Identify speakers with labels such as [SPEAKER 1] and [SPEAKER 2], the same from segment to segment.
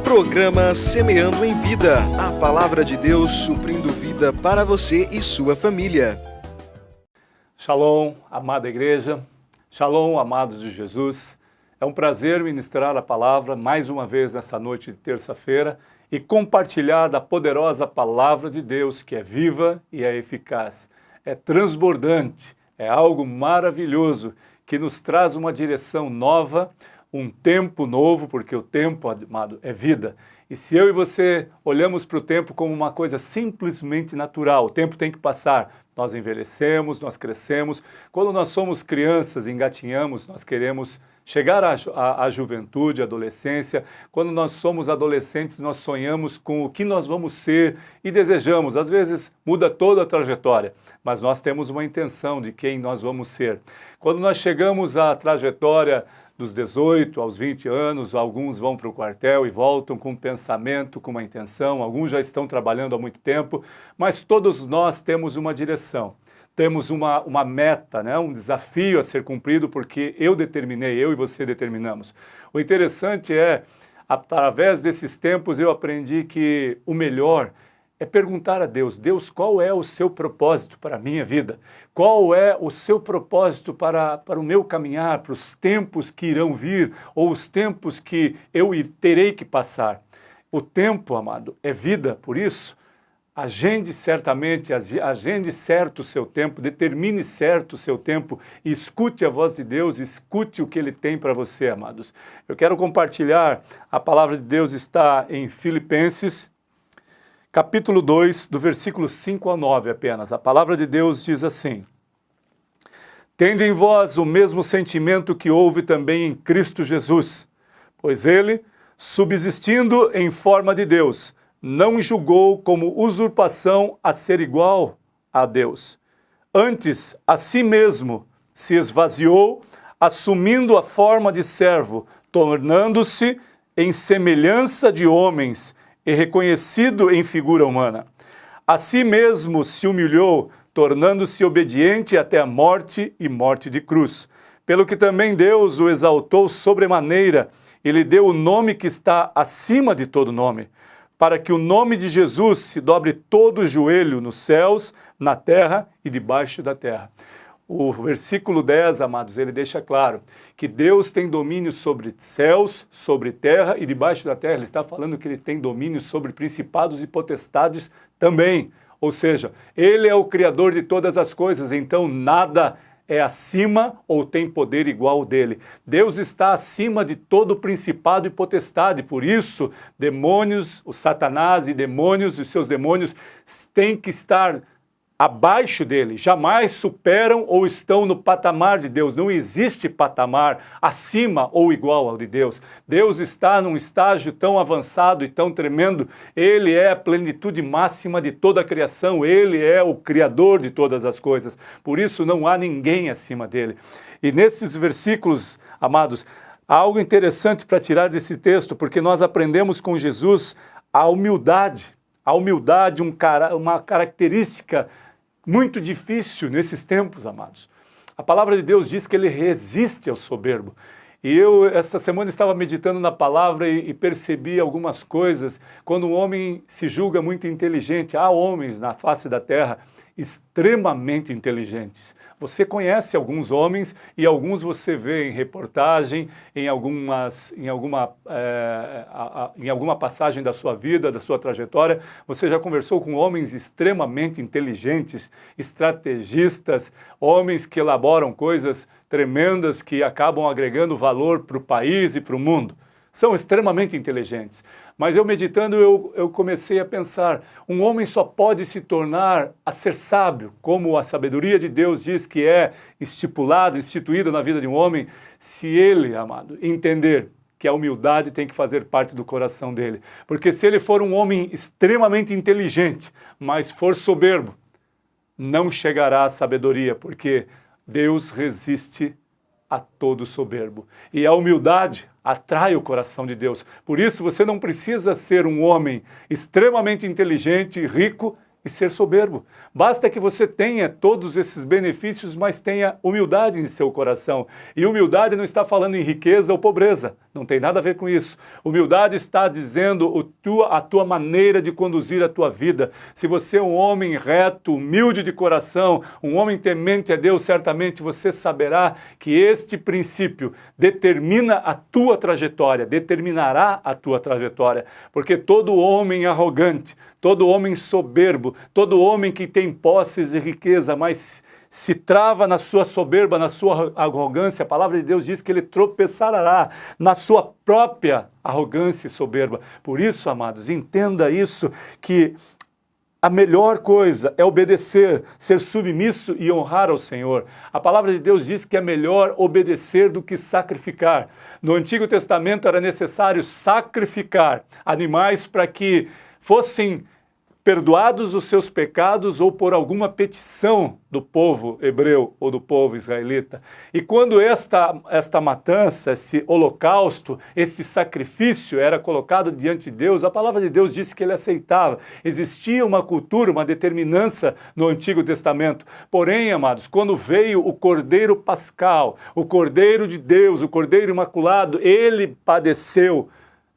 [SPEAKER 1] Programa Semeando em Vida, a palavra de Deus suprindo vida para você e sua família.
[SPEAKER 2] Shalom, amada igreja, shalom, amados de Jesus. É um prazer ministrar a palavra mais uma vez nessa noite de terça-feira e compartilhar da poderosa palavra de Deus que é viva e é eficaz. É transbordante, é algo maravilhoso que nos traz uma direção nova, um tempo novo, porque o tempo, amado, é vida. E se eu e você olhamos para o tempo como uma coisa simplesmente natural, o tempo tem que passar. Nós envelhecemos, nós crescemos. Quando nós somos crianças, engatinhamos, nós queremos chegar à juventude, à adolescência. Quando nós somos adolescentes, nós sonhamos com o que nós vamos ser e desejamos. Às vezes muda toda a trajetória, mas nós temos uma intenção de quem nós vamos ser. Quando nós chegamos à trajetória dos 18 aos 20 anos, alguns vão para o quartel e voltam com um pensamento, com uma intenção, alguns já estão trabalhando há muito tempo, mas todos nós temos uma direção, temos uma meta, né? Um desafio a ser cumprido, porque eu determinei, eu e você determinamos. O interessante é, através desses tempos eu aprendi que o melhor é perguntar a Deus, Deus, qual é o seu propósito para a minha vida? Qual é o seu propósito para o meu caminhar, para os tempos que irão vir, ou os tempos que eu terei que passar? O tempo, amado, é vida, por isso, agende certamente, agende certo o seu tempo, determine certo o seu tempo, e escute a voz de Deus, escute o que Ele tem para você, amados. Eu quero compartilhar, a palavra de Deus está em Filipenses, capítulo 2, do versículo 5 ao 9 apenas. A palavra de Deus diz assim: Tende em vós o mesmo sentimento que houve também em Cristo Jesus, pois ele, subsistindo em forma de Deus, não julgou como usurpação a ser igual a Deus. Antes, a si mesmo se esvaziou, assumindo a forma de servo, tornando-se em semelhança de homens, e reconhecido em figura humana. A si mesmo se humilhou, tornando-se obediente até a morte e morte de cruz. Pelo que também Deus o exaltou sobremaneira e lhe deu o nome que está acima de todo nome, para que o nome de Jesus se dobre todo o joelho nos céus, na terra e debaixo da terra. O versículo 10, amados, ele deixa claro que Deus tem domínio sobre céus, sobre terra e debaixo da terra. Ele está falando que ele tem domínio sobre principados e potestades também. Ou seja, ele é o criador de todas as coisas, então nada é acima ou tem poder igual ao dele. Deus está acima de todo principado e potestade, por isso demônios, o Satanás e demônios, os seus demônios têm que estar abaixo dele, jamais superam ou estão no patamar de Deus. Não existe patamar acima ou igual ao de Deus. Deus está num estágio tão avançado e tão tremendo. Ele é a plenitude máxima de toda a criação. Ele é o criador de todas as coisas. Por isso não há ninguém acima dele. E nesses versículos, amados, há algo interessante para tirar desse texto, porque nós aprendemos com Jesus a humildade. A humildade, uma característica muito difícil nesses tempos, amados. A palavra de Deus diz que ele resiste ao soberbo. E eu, esta semana, estava meditando na palavra e percebi algumas coisas. Quando um homem se julga muito inteligente, há homens na face da terra extremamente inteligentes. Você conhece alguns homens e alguns você vê em reportagem, em alguma passagem da sua vida, da sua trajetória. Você já conversou com homens extremamente inteligentes, estrategistas, homens que elaboram coisas tremendas que acabam agregando valor para o país e para o mundo. São extremamente inteligentes. Mas eu meditando, eu comecei a pensar, um homem só pode se tornar a ser sábio, como a sabedoria de Deus diz que é instituída na vida de um homem, se ele, amado, entender que a humildade tem que fazer parte do coração dele. Porque se ele for um homem extremamente inteligente, mas for soberbo, não chegará à sabedoria, porque Deus resiste a todo soberbo. E a humildade atrai o coração de Deus. Por isso você não precisa ser um homem extremamente inteligente, rico e ser soberbo. Basta que você tenha todos esses benefícios, mas tenha humildade em seu coração. E humildade não está falando em riqueza ou pobreza, não tem nada a ver com isso. Humildade está dizendo a tua maneira de conduzir a tua vida. Se você é um homem reto, humilde de coração, um homem temente a Deus, certamente você saberá que este princípio determina a tua trajetória, determinará a tua trajetória. Porque todo homem arrogante, todo homem soberbo, todo homem que tem posses e riqueza, mas se trava na sua soberba, na sua arrogância, a palavra de Deus diz que ele tropeçará na sua própria arrogância e soberba. Por isso, amados, entenda isso, que a melhor coisa é obedecer, ser submisso e honrar ao Senhor. A palavra de Deus diz que é melhor obedecer do que sacrificar. No Antigo Testamento era necessário sacrificar animais para que fossem perdoados os seus pecados ou por alguma petição do povo hebreu ou do povo israelita. E quando esta matança, esse holocausto, esse sacrifício era colocado diante de Deus, a palavra de Deus disse que ele aceitava. Existia uma cultura, uma determinança no Antigo Testamento. Porém, amados, quando veio o Cordeiro Pascal, o Cordeiro de Deus, o Cordeiro Imaculado, ele padeceu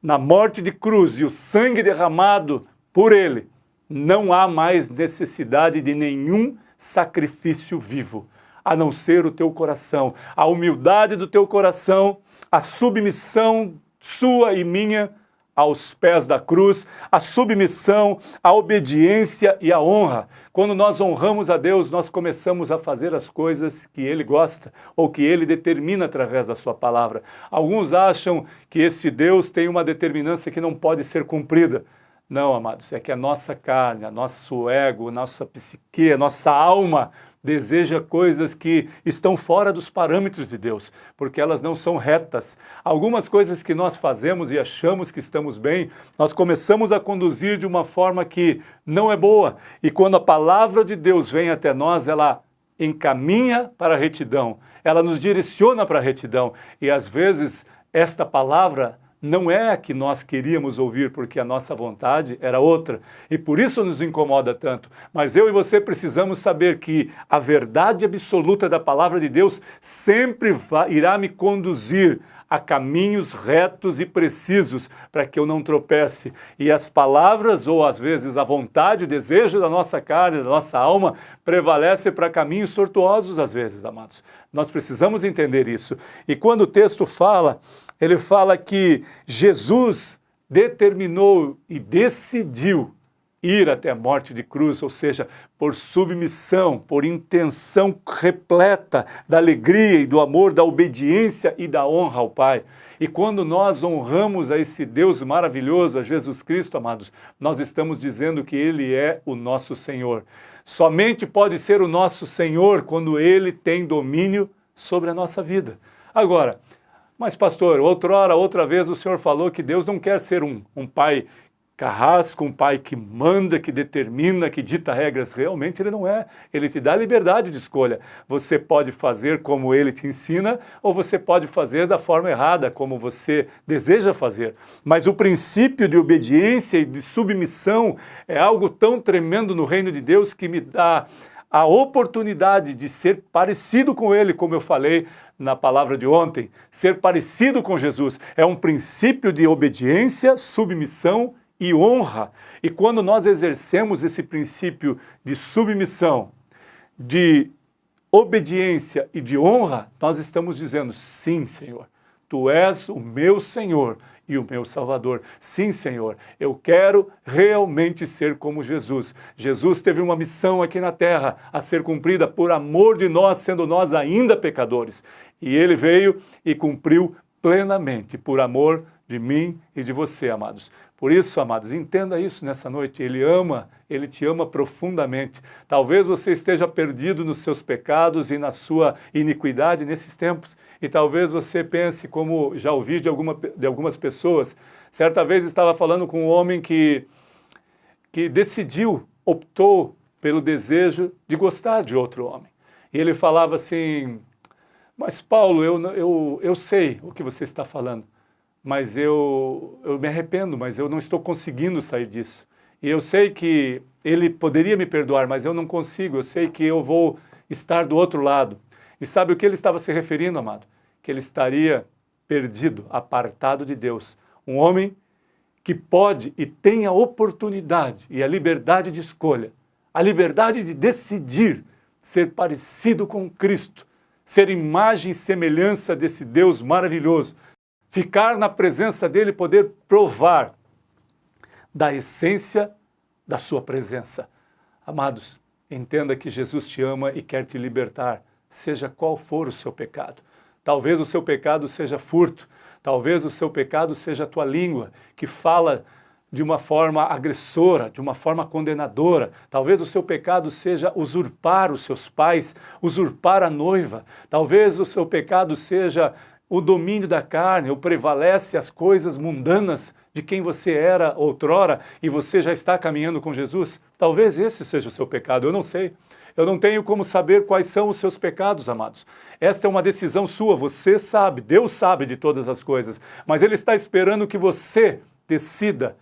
[SPEAKER 2] na morte de cruz e o sangue derramado por ele. Não há mais necessidade de nenhum sacrifício vivo, a não ser o teu coração, a humildade do teu coração, a submissão sua e minha aos pés da cruz, a submissão, a obediência e a honra. Quando nós honramos a Deus, nós começamos a fazer as coisas que Ele gosta ou que Ele determina através da sua palavra. Alguns acham que esse Deus tem uma determinância que não pode ser cumprida. Não, amados, é que a nossa carne, o nosso ego, a nossa psique, a nossa alma deseja coisas que estão fora dos parâmetros de Deus, porque elas não são retas. Algumas coisas que nós fazemos e achamos que estamos bem, nós começamos a conduzir de uma forma que não é boa. E quando a palavra de Deus vem até nós, ela encaminha para a retidão, ela nos direciona para a retidão. E às vezes esta palavra não é a que nós queríamos ouvir, porque a nossa vontade era outra. E por isso nos incomoda tanto. Mas eu e você precisamos saber que a verdade absoluta da palavra de Deus sempre irá me conduzir a caminhos retos e precisos para que eu não tropece. E as palavras, ou às vezes a vontade, o desejo da nossa carne, da nossa alma, prevalece para caminhos tortuosos às vezes, amados. Nós precisamos entender isso. E quando o texto fala, ele fala que Jesus determinou e decidiu ir até a morte de cruz, ou seja, por submissão, por intenção repleta da alegria e do amor, da obediência e da honra ao Pai. E quando nós honramos a esse Deus maravilhoso, a Jesus Cristo, amados, nós estamos dizendo que Ele é o nosso Senhor. Somente pode ser o nosso Senhor quando Ele tem domínio sobre a nossa vida. Agora, mas pastor, outra vez o senhor falou que Deus não quer ser um pai carrasco, um pai que manda, que determina, que dita regras. Realmente ele não é. Ele te dá liberdade de escolha. Você pode fazer como ele te ensina, ou você pode fazer da forma errada, como você deseja fazer. Mas o princípio de obediência e de submissão é algo tão tremendo no reino de Deus que me dá a oportunidade de ser parecido com ele, como eu falei na palavra de ontem. Ser parecido com Jesus é um princípio de obediência, submissão e honra. E quando nós exercemos esse princípio de submissão, de obediência e de honra, nós estamos dizendo: sim, Senhor, Tu és o meu Senhor e o meu Salvador. Sim, Senhor, eu quero realmente ser como Jesus. Jesus teve uma missão aqui na terra a ser cumprida por amor de nós, sendo nós ainda pecadores. E Ele veio e cumpriu plenamente por amor de mim e de você, amados. Por isso, amados, entenda isso nessa noite. Ele te ama profundamente. Talvez você esteja perdido nos seus pecados e na sua iniquidade nesses tempos. E talvez você pense, como já ouvi de algumas pessoas. Certa vez estava falando com um homem que decidiu, optou pelo desejo de gostar de outro homem. E ele falava assim: mas Paulo, eu sei o que você está falando, mas eu me arrependo, mas eu não estou conseguindo sair disso. E eu sei que Ele poderia me perdoar, mas eu não consigo. Eu sei que eu vou estar do outro lado. E sabe o que ele estava se referindo, amado? Que ele estaria perdido, apartado de Deus. Um homem que pode e tem a oportunidade e a liberdade de escolha, a liberdade de decidir ser parecido com Cristo, ser imagem e semelhança desse Deus maravilhoso, ficar na presença dele e poder provar da essência da sua presença. Amados, entenda que Jesus te ama e quer te libertar, seja qual for o seu pecado. Talvez o seu pecado seja furto, talvez o seu pecado seja a tua língua, que fala de uma forma agressora, de uma forma condenadora. Talvez o seu pecado seja usurpar os seus pais, usurpar a noiva. Talvez o seu pecado seja o domínio da carne, ou prevalece as coisas mundanas de quem você era outrora e você já está caminhando com Jesus. Talvez esse seja o seu pecado, eu não sei. Eu não tenho como saber quais são os seus pecados, amados. Esta é uma decisão sua, você sabe, Deus sabe de todas as coisas, mas Ele está esperando que você decida: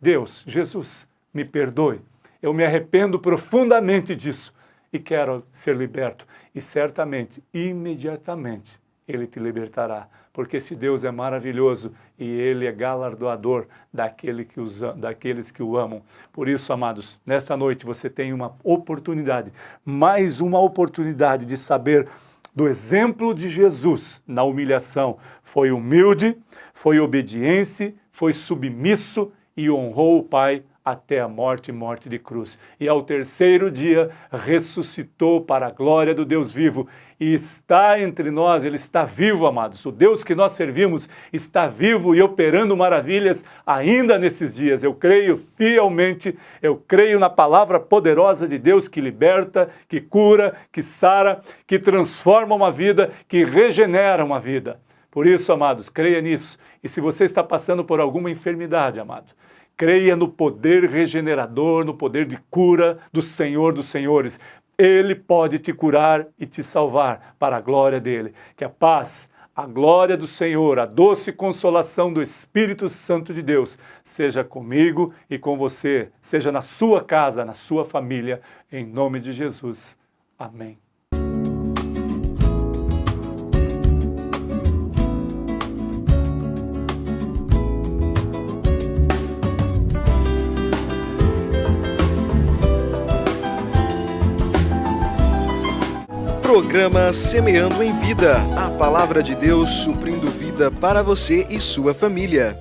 [SPEAKER 2] Deus, Jesus, me perdoe, eu me arrependo profundamente disso e quero ser liberto. E certamente, imediatamente, Ele te libertará, porque esse Deus é maravilhoso e Ele é galardoador daqueles que o amam. Por isso, amados, nesta noite você tem uma oportunidade, mais uma oportunidade de saber do exemplo de Jesus na humilhação. Foi humilde, foi obediente, foi submisso e honrou o Pai até a morte de cruz. E ao terceiro dia ressuscitou para a glória do Deus vivo e está entre nós. Ele está vivo, amados. O Deus que nós servimos está vivo e operando maravilhas ainda nesses dias. Eu creio fielmente, eu creio na palavra poderosa de Deus que liberta, que cura, que sara, que transforma uma vida, que regenera uma vida. Por isso, amados, creia nisso. E se você está passando por alguma enfermidade, amado, creia no poder regenerador, no poder de cura do Senhor dos Senhores. Ele pode te curar e te salvar para a glória dele. Que a paz, a glória do Senhor, a doce consolação do Espírito Santo de Deus seja comigo e com você, seja na sua casa, na sua família, em nome de Jesus. Amém.
[SPEAKER 1] Programa Semeando em Vida, a palavra de Deus suprindo vida para você e sua família.